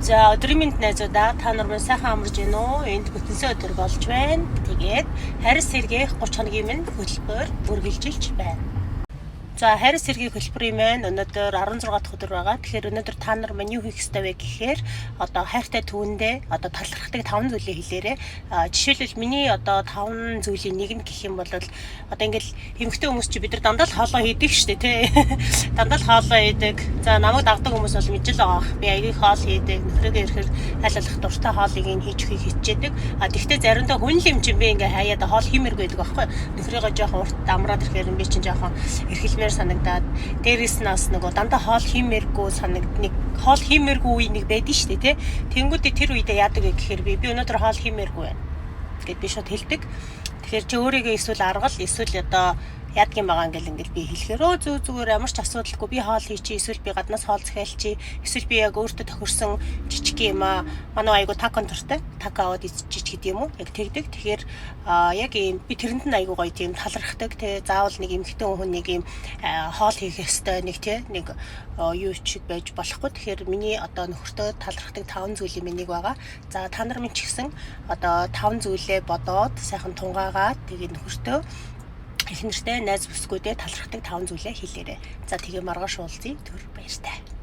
За өдрийн мэнд найзуудаа та нар минь сайхан амарч байна уу? Энд бүтэнсэ өдөр болж байна. Тэгээд харис сэргээх 30 хоногийн минь хөтөлбөр үргэлжилж байна. За харис сэргийн хөтөлбөрийн маань өнөөдөр 16 дахь өдөр байгаа. Тэгэхээр өнөөдөр та нар маань юу хийх ёстой вэ гэхээр одоо хайртай түүндээ одоо талархдаг 5 зүйлээ хэлээрэй. Жишээлбэл миний одоо 5 зүйлийн нэг нь гэх юм бол одоо ингээл эмэгтэй хүмүүс чи бид нар дандаа л хоолоо хийдэг штэ тий. Дандаа л хоолоо хийдэг. За намайг дагдаг хүмүүс бол мэдэл байгаа. Би аягүй хоол хийдэг. Нөхрөөгөө ирэхээр аль болох дуртай хоолыг нь хийж өгөхийг хичээдэг. Тэгтээ заримдаа хүн лим чинь би ингээ хаяада хоол хиймэргүй байдаг аахгүй. Нөхрөөгөө жоохон урт амраад ирэхээр би чинь жоохон эрхэлмээр санагдаад дээрээс нь бас нөгөө дандаа хоол хиймээргүй санагдныг хоол хиймээргүй үе нэг байдаг шүү дээ тий. Тэнгүүдээ тэр үедээ яадаг вэ гэхээр би өнөөдөр хоол хиймээргүй байна гэд би шууд хэлдэг. Тэгэхээр чи өөрийгөө эсвэл аргал эсвэл одоо яадгийн байгаа ингээл би хэлэхээр зүгээр ямар ч асуудалгүй би хоол хий чи эсвэл би гаднаас хоол захиалчи эсвэл би яг өөртөө тохирсон жижиг юм аа манай айгу такон туртай тако аваад иччих гэдэг юм уу яг тэгдэг. Тэгэхээр яг ийм би тэрэнд нь айгу гоё тийм талархдаг те заавал нэг эмэгтэй хүн нэг ийм хоол хийх ёстой нэг те нэг юу чиг байж болохгүй. Тэгэхээр миний одоо нөхөртөө талархдаг 5 зүйлийн минь нэг байгаа. За та нар минь ч гэсэн одоо 5 зүйлээ бодоод сайхан тунгаагаад тэгээд нөхөртөө их нэртэй найз бүсгүүдээ талархдаг 5 зүйлээ хэлээрэй. За тэгээ маргааш уулзъя. Түр баяртай.